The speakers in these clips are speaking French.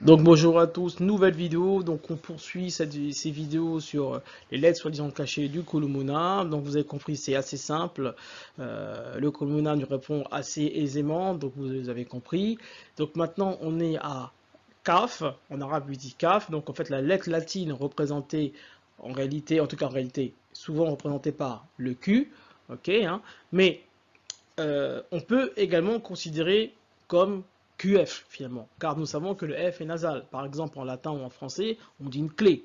Donc bonjour à tous, nouvelle vidéo. Donc on poursuit ces vidéos sur les lettres soi-disant cachées du Kulumuna. Donc vous avez compris, c'est assez simple. Le Kulumuna nous répond assez aisément, donc vous avez compris. Donc maintenant on est à Kaf, en arabe on dit Kaf. Donc en fait la lettre latine représentée en réalité, souvent représentée par le Q. Ok, hein, mais on peut également considérer comme QF finalement, car nous savons que le F est nasal. Par exemple, en latin ou en français, on dit une clé.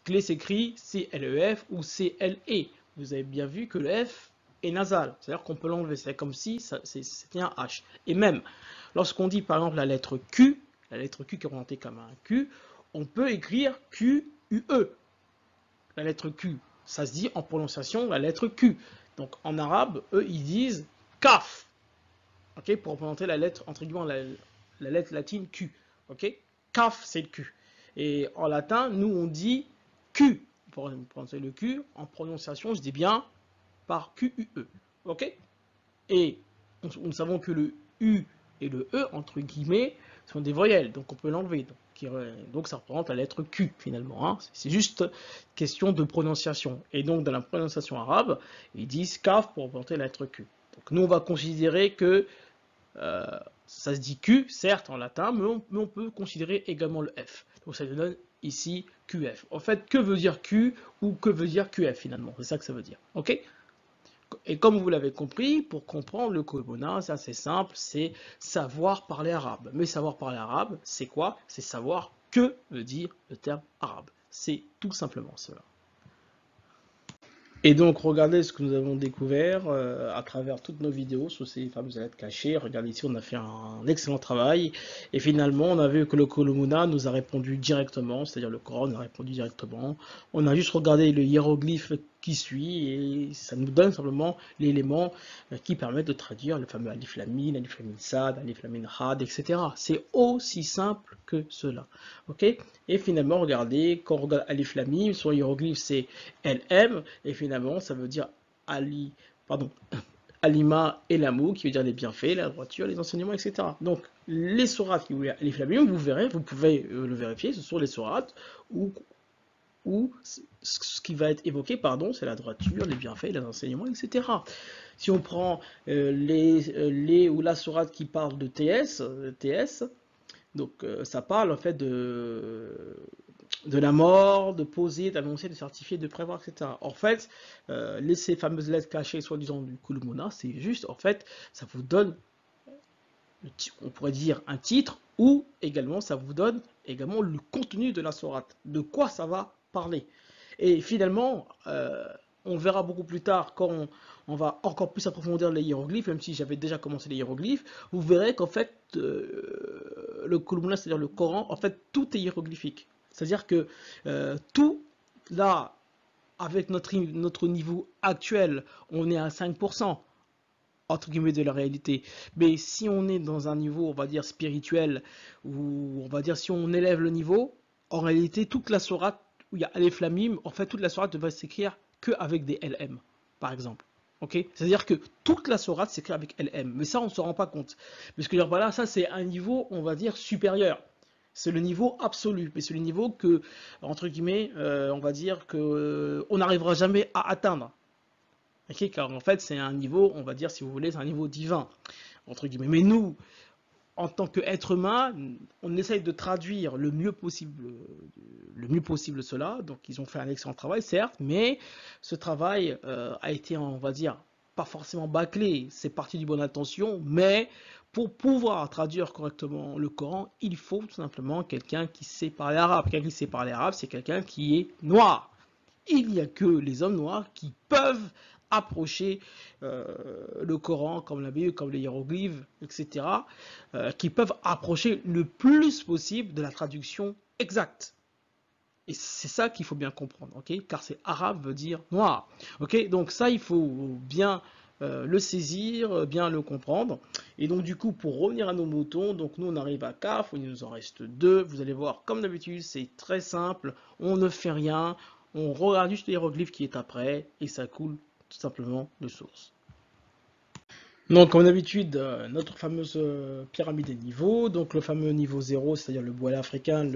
Clé s'écrit C-L-E-F ou C-L-E. Vous avez bien vu que le F est nasal, c'est-à-dire qu'on peut l'enlever, c'est comme si c'était un H. Et même, lorsqu'on dit par exemple la lettre Q qui est représentée comme un Q, on peut écrire Q-U-E. La lettre Q, ça se dit en prononciation la lettre Q. Donc en arabe, eux, ils disent kaf, ok, pour représenter la lettre, entre guillemets, la lettre latine Q. Ok, kaf, c'est le Q. Et en latin, nous, on dit Q. Pour prononcer le Q, en prononciation, je dis bien par Q-U-E. Ok. Et nous savons que le U et le E, entre guillemets, sont des voyelles, donc on peut l'enlever. Donc ça représente la lettre Q finalement. Hein. C'est juste question de prononciation. Et donc dans la prononciation arabe, ils disent kaf pour représenter la lettre Q. Donc nous on va considérer que ça se dit Q, certes en latin, mais on peut considérer également le F. Donc ça nous donne ici QF. En fait, que veut dire Q ou que veut dire QF finalement? C'est ça que ça veut dire. Ok? Et comme vous l'avez compris, pour comprendre le Kulumuna, c'est assez simple, c'est savoir parler arabe. Mais savoir parler arabe, c'est quoi? C'est savoir que veut dire le terme arabe. C'est tout simplement cela. Et donc, regardez ce que nous avons découvert à travers toutes nos vidéos sur ces fameuses lettres cachées. Regardez ici, on a fait un excellent travail. Et finalement, on a vu que le Kulumuna nous a répondu directement, c'est-à-dire le Coran nous a répondu directement. On a juste regardé le hiéroglyphe qui suit et ça nous donne simplement l'élément qui permet de traduire le fameux Alif Lam Mim, Alif Lam Mim Sad, Alif Lam Mim Had, etc. C'est aussi simple que cela. Ok? Et finalement, regardez, quand on regarde Alif Lam Mim, son hiéroglyphe c'est LM, et finalement ça veut dire Ali, pardon, Alima et l'amour, qui veut dire les bienfaits, la droiture, les enseignements, etc. Donc les sourates qui vous Alif Lam Mim, vous verrez, vous pouvez le vérifier, ce sont les sourates où ce qui va être évoqué, pardon, c'est la droiture, les bienfaits, les enseignements, etc. Si on prend les ou la sourate qui parle de TS, donc ça parle en fait de la mort, de poser, d'annoncer, de certifier, de prévoir, etc. En fait, ces fameuses lettres cachées, soi-disant du Kulumuna, c'est juste, en fait, ça vous donne, on pourrait dire, un titre, ou également, ça vous donne également le contenu de la sourate, de quoi ça va parler. Et finalement, on verra beaucoup plus tard quand on va encore plus approfondir les hiéroglyphes, même si j'avais déjà commencé les hiéroglyphes, vous verrez qu'en fait, le Kulumuna, c'est-à-dire le Coran, en fait, tout est hiéroglyphique. C'est-à-dire que tout, là, avec notre niveau actuel, on est à 5%, entre guillemets, de la réalité. Mais si on est dans un niveau, on va dire, spirituel, ou on va dire, si on élève le niveau, en réalité, toute la sourate, où il y a Alif Lam Mim, en fait, toute la sourate va s'écrire qu'avec des LM, par exemple. Okay, c'est-à-dire que toute la sourate s'écrit avec LM, mais ça on ne se rend pas compte. Parce que voilà, ça c'est un niveau, on va dire, supérieur. C'est le niveau absolu, mais c'est le niveau que, entre guillemets, on va dire que on n'arrivera jamais à atteindre. Okay, car en fait, c'est un niveau, on va dire, si vous voulez, c'est un niveau divin, entre guillemets. Mais nous, en tant qu'être humain, on essaye de traduire le mieux possible cela. Donc, ils ont fait un excellent travail, certes, mais ce travail a été, on va dire, pas forcément bâclé. C'est parti du bonne intention, mais pour pouvoir traduire correctement le Coran, il faut tout simplement quelqu'un qui sait parler arabe. Quelqu'un qui sait parler arabe, c'est quelqu'un qui est noir. Il n'y a que les hommes noirs qui peuvent approcher le Coran, comme la Bible, comme les hiéroglyphes, etc., qui peuvent approcher le plus possible de la traduction exacte. Et c'est ça qu'il faut bien comprendre, ok? Car c'est arabe veut dire noir, ok? Donc ça, il faut bien le saisir, bien le comprendre. Et donc du coup, pour revenir à nos moutons, donc nous on arrive à Kaf, il nous en reste deux. Vous allez voir, comme d'habitude, c'est très simple. On ne fait rien, on regarde juste l'hiéroglyphe qui est après, et ça coule tout simplement de source. Donc, comme d'habitude, notre fameuse pyramide des niveaux. Donc, le fameux niveau 0, c'est-à-dire le boile africain,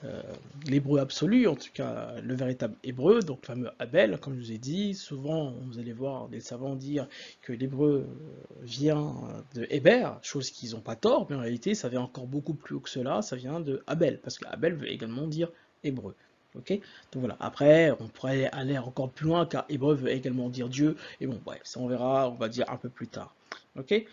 euh, l'hébreu absolu, en tout cas le véritable hébreu, donc le fameux Abel, comme je vous ai dit. Souvent, vous allez voir des savants dire que l'hébreu vient de Héber, chose qu'ils n'ont pas tort, mais en réalité, ça vient encore beaucoup plus haut que cela, ça vient de Abel, parce que Abel veut également dire hébreu. Ok, donc voilà. Après, on pourrait aller encore plus loin, car hébreu veut également dire Dieu, et bon, bref, ça on verra, on va dire un peu plus tard. Ok,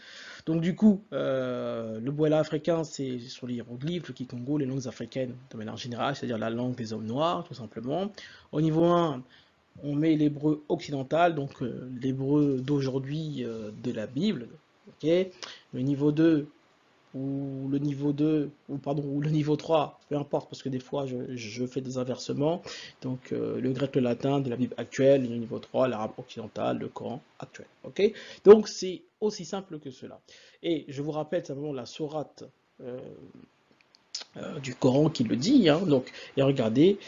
donc du coup, le Bouela africain, c'est sur les hiéroglyphes, le Kikongo, les langues africaines de manière générale, c'est-à-dire la langue des hommes noirs, tout simplement. Au niveau 1, on met l'hébreu occidental, donc l'hébreu d'aujourd'hui de la Bible. Ok, le niveau 2, ou le niveau 2, ou pardon, ou le niveau 3, peu importe, parce que des fois je fais des inversements. Donc le grec, le latin de la Bible actuelle, le niveau 3, l'arabe occidental, le Coran actuel. Ok, donc c'est aussi simple que cela. Et je vous rappelle simplement la sourate euh, du Coran qui le dit. Hein, donc, et regardez,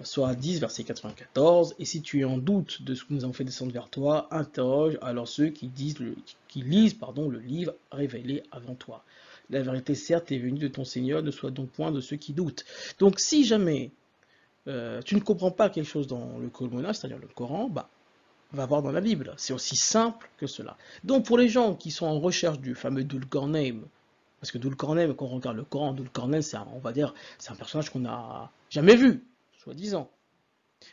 sourate 10, verset 94. Et si tu es en doute de ce que nous avons fait descendre vers toi, interroge alors ceux qui lisent le livre révélé avant toi. La vérité, certes, est venue de ton Seigneur, ne sois donc point de ceux qui doutent. Donc, si jamais tu ne comprends pas quelque chose dans le Coran, c'est-à-dire le Coran, bah, va voir dans la Bible. C'est aussi simple que cela. Donc, pour les gens qui sont en recherche du fameux Dul-Qarnayn, parce que Dul-Qarnayn, quand on regarde le Coran, Dul-Qarnayn, on va dire, c'est un personnage qu'on n'a jamais vu, soi-disant.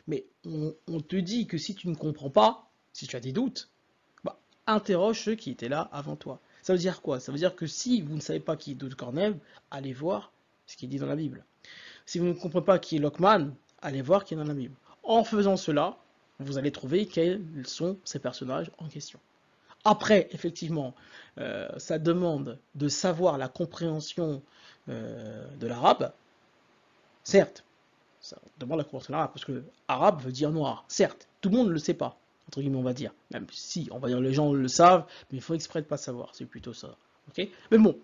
Mais on te dit que si tu ne comprends pas, si tu as des doutes, bah, interroge ceux qui étaient là avant toi. Ça veut dire quoi? Ça veut dire que si vous ne savez pas qui est Dul-Qarnayn, allez voir ce qui est dit dans la Bible. Si vous ne comprenez pas qui est Lockman, allez voir qui est dans la Bible. En faisant cela, vous allez trouver quels sont ces personnages en question. Après, effectivement, ça demande de savoir la compréhension de l'arabe, certes, ça demande la compréhension de l'arabe, parce que arabe veut dire noir, certes, tout le monde ne le sait pas, entre guillemets, on va dire, même si, on va dire, les gens le savent, mais il faut exprès de ne pas savoir, c'est plutôt ça, ok. Mais bon,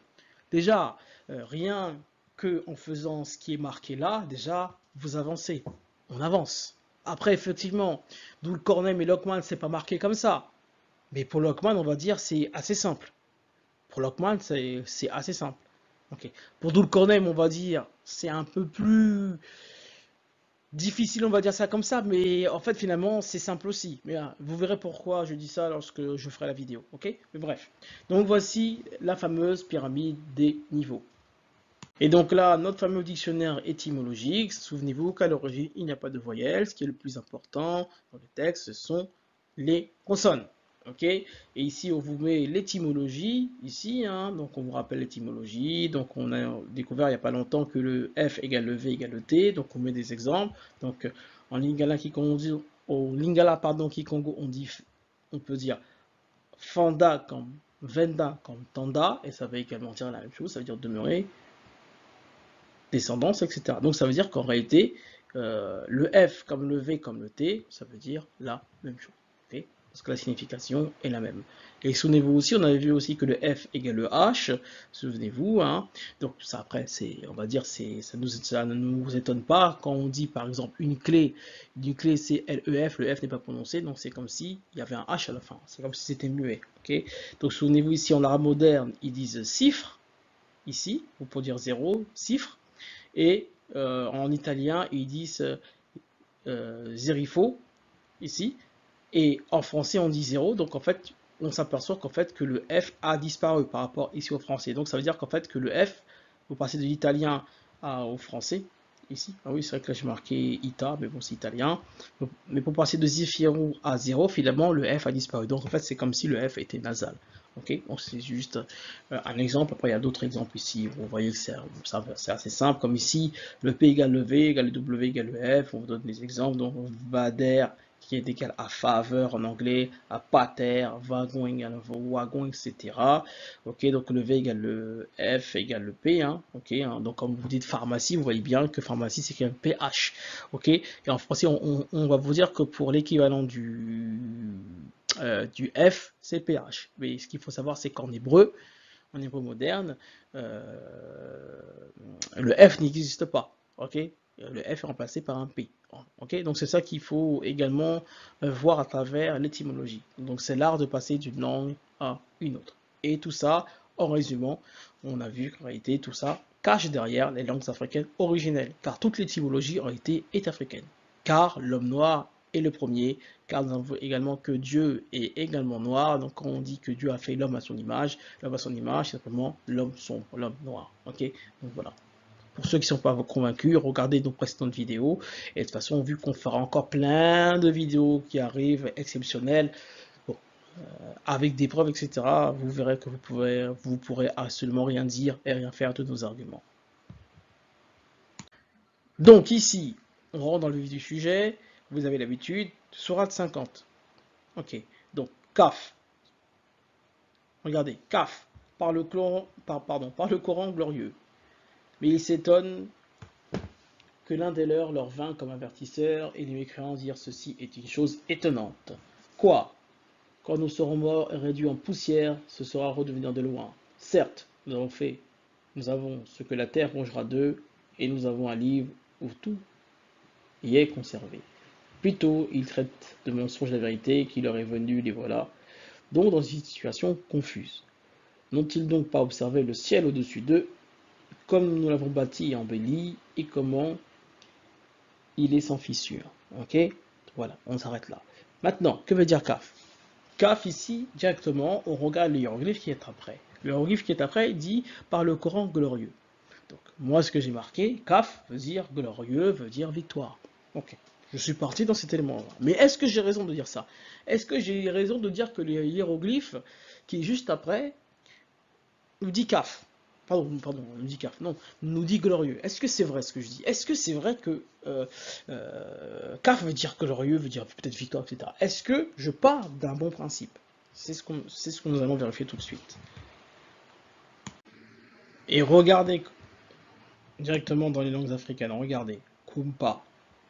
déjà, rien que en faisant ce qui est marqué là, déjà, vous avancez, on avance. Après, effectivement, d'où le Cornem et Lockman, c'est pas marqué comme ça. Mais pour Lockman, on va dire c'est assez simple. Pour Lockman, c'est assez simple. Okay. Pour Dulcornem, on va dire c'est un peu plus difficile, on va dire ça comme ça, mais en fait finalement c'est simple aussi. Mais vous verrez pourquoi je dis ça lorsque je ferai la vidéo. Ok. Mais bref. Donc voici la fameuse pyramide des niveaux. Et donc là, notre fameux dictionnaire étymologique, souvenez-vous qu'à l'origine, il n'y a pas de voyelles. Ce qui est le plus important dans le texte, ce sont les consonnes. Ok. Et ici, on vous met l'étymologie, ici, hein, donc on vous rappelle l'étymologie. Donc on a découvert il n'y a pas longtemps que le F égale le V égale le T. Donc on met des exemples. Donc en Lingala Kikongo, au Lingala pardon, Kikongo, on peut dire Fanda comme Venda comme Tanda, et ça veut également dire la même chose, ça veut dire demeurer, descendance, etc. Donc ça veut dire qu'en réalité, le F comme le V comme le T, ça veut dire la même chose. Okay, parce que la signification est la même. Et souvenez-vous aussi, on avait vu aussi que le F égale le H, souvenez-vous, hein. Donc ça après, on va dire, ça ne nous étonne pas quand on dit par exemple une clé c'est LEF, le F n'est pas prononcé, donc c'est comme si il y avait un H à la fin, c'est comme si c'était muet. Okay, donc souvenez-vous ici en arabe moderne, ils disent cifre, ici, ou pour dire zéro, cifre, et en italien, ils disent zerifo, ici. Et en français, on dit zéro. Donc, en fait, on s'aperçoit qu'en fait, que le F a disparu par rapport ici au français. Donc, ça veut dire qu'en fait, que le F, vous passez de l'italien au français, ici. Ah oui, c'est vrai que là, j'ai marqué Ita, mais bon, c'est italien. Donc, mais pour passer de zéro à zéro, finalement, le F a disparu. Donc, en fait, c'est comme si le F était nasal. Ok, donc c'est juste un exemple. Après, il y a d'autres exemples ici. Vous voyez que c'est assez simple. Comme ici, le P égale le V, égale le W, égale le F. On vous donne des exemples. Donc, Vader qui est égal à faveur en anglais, à pater, wagon égale wagon, etc. Ok, donc le V égale le F égale le P. Hein, ok, hein, donc quand vous dites pharmacie, vous voyez bien que pharmacie c'est un PH. Ok, et en français, on va vous dire que pour l'équivalent du F, c'est PH. Mais ce qu'il faut savoir, c'est qu'en hébreu moderne, le F n'existe pas. Ok, le F est remplacé par un P. Ok, donc c'est ça qu'il faut également voir à travers l'étymologie. Donc c'est l'art de passer d'une langue à une autre. Et tout ça, en résumant, on a vu qu'en réalité tout ça cache derrière les langues africaines originelles, car toute l'étymologie en réalité est africaine. Car l'homme noir est le premier, car nous avons également que Dieu est également noir, donc quand on dit que Dieu a fait l'homme à son image, l'homme à son image, c'est simplement l'homme sombre, l'homme noir. Ok, donc voilà. Pour ceux qui ne sont pas convaincus, regardez nos précédentes vidéos. Et de toute façon, vu qu'on fera encore plein de vidéos qui arrivent exceptionnelles, bon, avec des preuves, etc., vous verrez que vous pourrez absolument rien dire et rien faire de nos arguments. Donc ici, on rentre dans le vif du sujet. Vous avez l'habitude, sourate 50. Ok, donc Kaf. Regardez, Kaf, par le Coran glorieux. Mais il s'étonne que l'un des leurs leur vint comme avertisseur, et les mécréants dirent ceci est une chose étonnante. Quoi? Quand nous serons morts et réduits en poussière, ce sera redevenir de loin. Certes, nous avons ce que la terre rongera d'eux, et nous avons un livre où tout y est conservé. Plutôt, ils traitent de mensonge la vérité qui leur est venue, les voilà, donc dans une situation confuse. N'ont-ils donc pas observé le ciel au-dessus d'eux, comme nous l'avons bâti et embelli, et comment il est sans fissure. Ok? Voilà, on s'arrête là. Maintenant, que veut dire Kaf? Kaf ici, directement, on regarde le hiéroglyphe qui est après. Le hiéroglyphe qui est après dit par le Coran glorieux. Donc, moi, ce que j'ai marqué, Kaf veut dire glorieux, veut dire victoire. Ok. Je suis parti dans cet élément-là. Mais est-ce que j'ai raison de dire ça? Est-ce que j'ai raison de dire que le hiéroglyphe qui est juste après nous dit Kaf? Pardon, nous dit Kaf. Non, nous dit glorieux. Est-ce que c'est vrai ce que je dis? Est-ce que c'est vrai que Kaf veut dire glorieux, veut dire peut-être victoire, etc. Est-ce que je pars d'un bon principe? C'est ce que nous allons vérifier tout de suite. Et regardez directement dans les langues africaines. Regardez. Kumpa,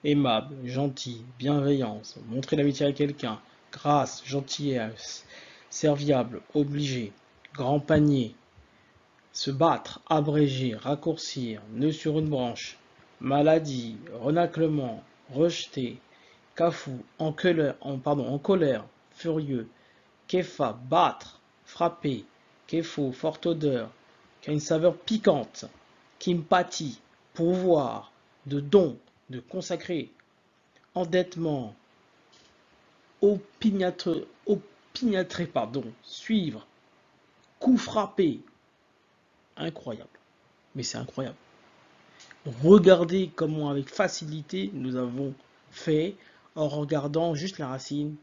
aimable, gentil, bienveillance, montrer l'amitié à quelqu'un, grâce, gentillesse, serviable, obligé, grand panier, se battre, abréger, raccourcir, nœud sur une branche, maladie, renaclement, rejeter, cafou, en colère, furieux, kefa, battre, frapper, kefo, forte odeur, qui a une saveur piquante, kimpati, pouvoir, de don, de consacré, endettement, opiniâtré, suivre, coup frappé, incroyable. Mais c'est incroyable. Regardez comment avec facilité nous avons fait en regardant juste la racine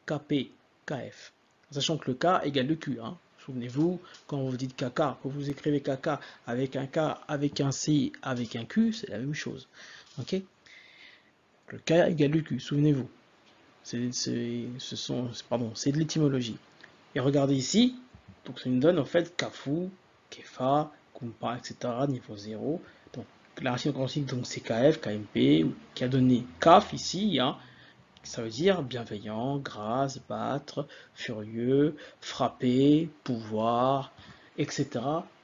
KP, KF. Sachant que le K égale le Q. Hein. Souvenez-vous, quand vous dites KK, quand vous écrivez KK avec un K, avec un C, avec un Q, c'est la même chose. Ok? Le K égale le Q, souvenez-vous. C'est de l'étymologie. Et regardez ici, donc ça nous donne en fait Kafu, Kefa, Kumpa, etc. niveau 0. Donc la racine quantique, donc c'est KF, KMP, qui a donné Kaf ici, hein, ça veut dire bienveillant, grâce, battre, furieux, frapper, pouvoir, etc.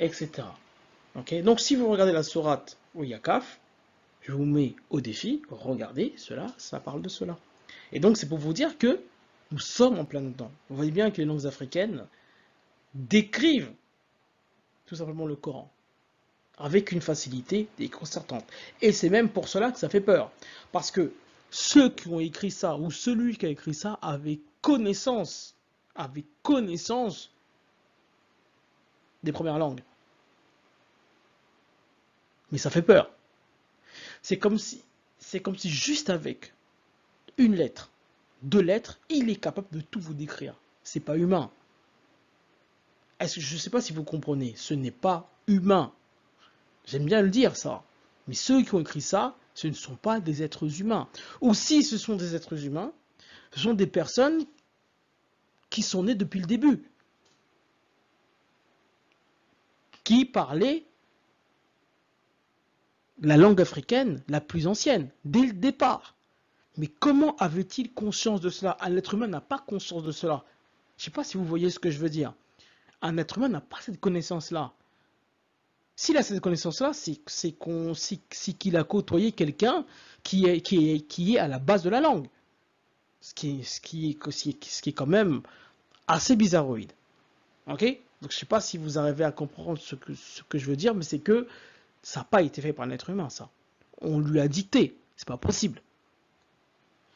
etc. Okay, donc si vous regardez la sourate où il y a Kaf, je vous mets au défi, regardez cela, ça parle de cela. Et donc c'est pour vous dire que nous sommes en plein dedans. Vous voyez bien que les langues africaines décrivent tout simplement le Coran avec une facilité déconcertante. Et c'est même pour cela que ça fait peur. Parce que ceux qui ont écrit ça, ou celui qui a écrit ça, avait connaissance des premières langues. Mais ça fait peur. C'est comme si juste avec une lettre, 2 lettres, il est capable de tout vous décrire. C'est pas humain. Je ne sais pas si vous comprenez, ce n'est pas humain. J'aime bien le dire ça. Mais ceux qui ont écrit ça, ce ne sont pas des êtres humains. Ou si ce sont des êtres humains, ce sont des personnes qui sont nées depuis le début. Qui parlaient la langue africaine la plus ancienne, dès le départ. Mais comment avait-il conscience de cela? Un être humain n'a pas conscience de cela. Je ne sais pas si vous voyez ce que je veux dire. Un être humain n'a pas cette connaissance-là. S'il a cette connaissance-là, c'est qu'il a côtoyé quelqu'un qui est à la base de la langue. Ce qui est quand même assez bizarroïde. Ok? Donc je ne sais pas si vous arrivez à comprendre ce que je veux dire, mais c'est que ça n'a pas été fait par un être humain, ça. On lui a dicté. C'est pas possible.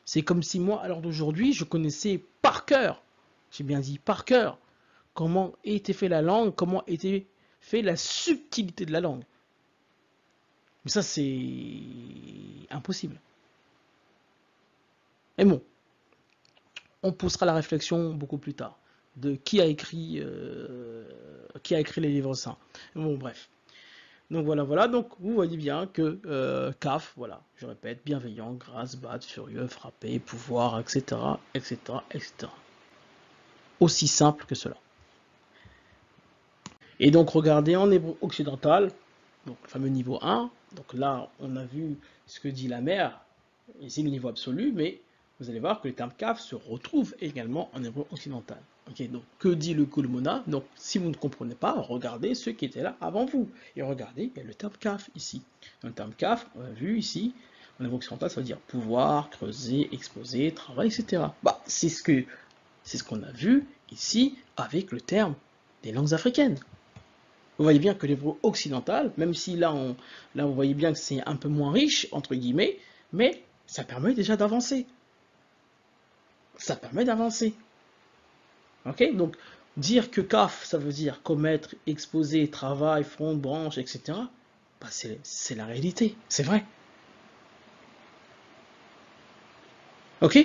C'est comme si moi, à l'heure d'aujourd'hui, je connaissais par cœur, j'ai bien dit par cœur, comment était fait la langue, comment était fait la subtilité de la langue. Mais ça, c'est impossible. Mais bon, on poussera la réflexion beaucoup plus tard de qui a écrit les livres saints. Bon, bref. Donc voilà, voilà. Donc vous voyez bien que CAF, voilà, je répète, bienveillant, grâce, battre, furieux, frapper, pouvoir, etc., etc., etc. Aussi simple que cela. Et donc regardez en hébreu occidental, donc le fameux niveau 1. Donc là, on a vu ce que dit la mère, ici le niveau absolu, mais vous allez voir que le terme kaf se retrouve également en hébreu occidental. Ok, donc que dit le Kulmona? Donc si vous ne comprenez pas, regardez ceux qui étaient là avant vous. Et regardez, il y a le terme kaf ici. Dans le terme kaf, on a vu ici, en hébreu occidental, ça veut dire pouvoir, creuser, exposer, travail, etc. Bah, c'est ce qu'on a vu ici avec le terme des langues africaines. Vous voyez bien que l'hébreu occidental, même si là, vous voyez bien que c'est un peu moins riche, entre guillemets, mais ça permet déjà d'avancer. Ça permet d'avancer. Ok? Donc, dire que kaf, ça veut dire commettre, exposer, travail, front, branche, etc., bah, c'est la réalité. C'est vrai. Ok?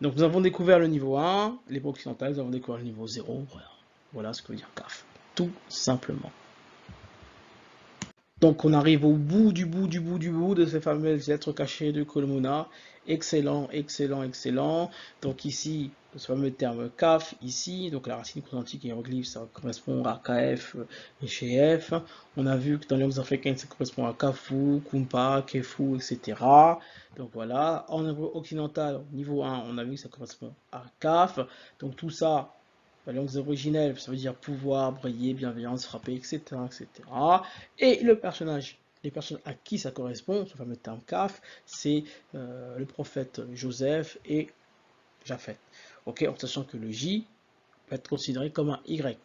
Donc, nous avons découvert le niveau 1, l'hébreu occidental, nous avons découvert le niveau 0. Voilà ce que veut dire kaf. Tout simplement. Donc on arrive au bout du bout du bout du bout de ces fameuses lettres cachées de Kolmuna. Excellent, excellent, excellent. Donc ici, ce fameux terme kaf, ici, donc la racine consonantique hiéroglyphe, ça correspond à kf et chez f. On a vu que dans les langues africaines, ça correspond à kafu, kumpa, kefu, etc. Donc voilà. En hébreu occidental, niveau 1, on a vu que ça correspond à kaf. Donc tout ça, les langues originelles, ça veut dire pouvoir, briller, bienveillance, frapper, etc., etc. Et le personnage, les personnes à qui ça correspond, ce fameux terme kaf, c'est le prophète Joseph et Japhet. Ok, en sachant que le J peut être considéré comme un Y.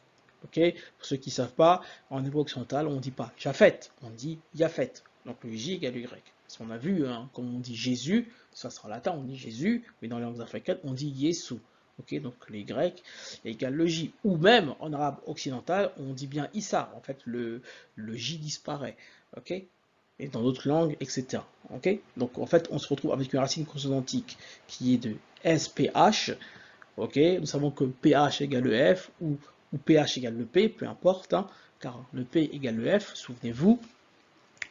Ok, pour ceux qui ne savent pas, en hébreu occidental, on ne dit pas Japhet, on dit Yaphet. Donc le J égale Y. Parce qu'on a vu, hein, comme on dit Jésus, ça sera en latin, on dit Jésus, mais dans les langues africaines, on dit Yesu. Ok, donc le Y égale le J. Ou même en arabe occidental, on dit bien Issa. En fait, le J disparaît. Ok, et dans d'autres langues, etc. Ok, donc en fait, on se retrouve avec une racine consonantique qui est de SPH. Ok, nous savons que PH égale le F ou PH égale le P, peu importe, hein, car le P égale le F, souvenez-vous.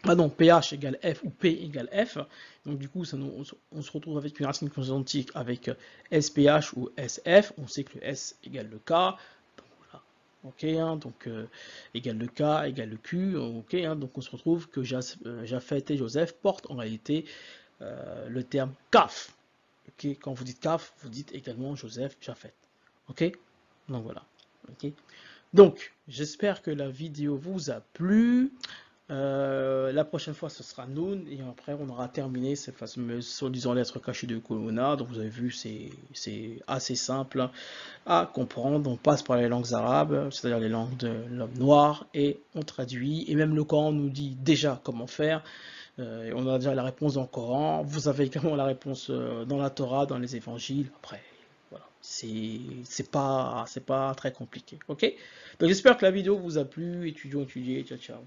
Ah non, PH égale F ou P égale F. Donc du coup, on se retrouve avec une racine consonantique avec SPH ou SF. On sait que le S égale le K. Donc voilà. Ok, hein, donc égale le K, égale le Q. Ok, hein, donc on se retrouve que Japhet et Joseph portent en réalité le terme CAF. Ok, quand vous dites CAF, vous dites également Joseph, Japhet. Ok, donc voilà. Ok, donc j'espère que la vidéo vous a plu. La prochaine fois, ce sera Noon, et après, on aura terminé cette fameuse soi-disant lettre cachée de Kolona. Donc, vous avez vu, c'est assez simple à comprendre. On passe par les langues arabes, c'est-à-dire les langues de l'homme noir, et on traduit. Et même le Coran nous dit déjà comment faire. On a déjà la réponse dans le Coran. Vous avez également la réponse dans la Torah, dans les évangiles. Après, voilà, c'est pas très compliqué. Ok? Donc, j'espère que la vidéo vous a plu. Étudiants, étudiés, ciao, ciao.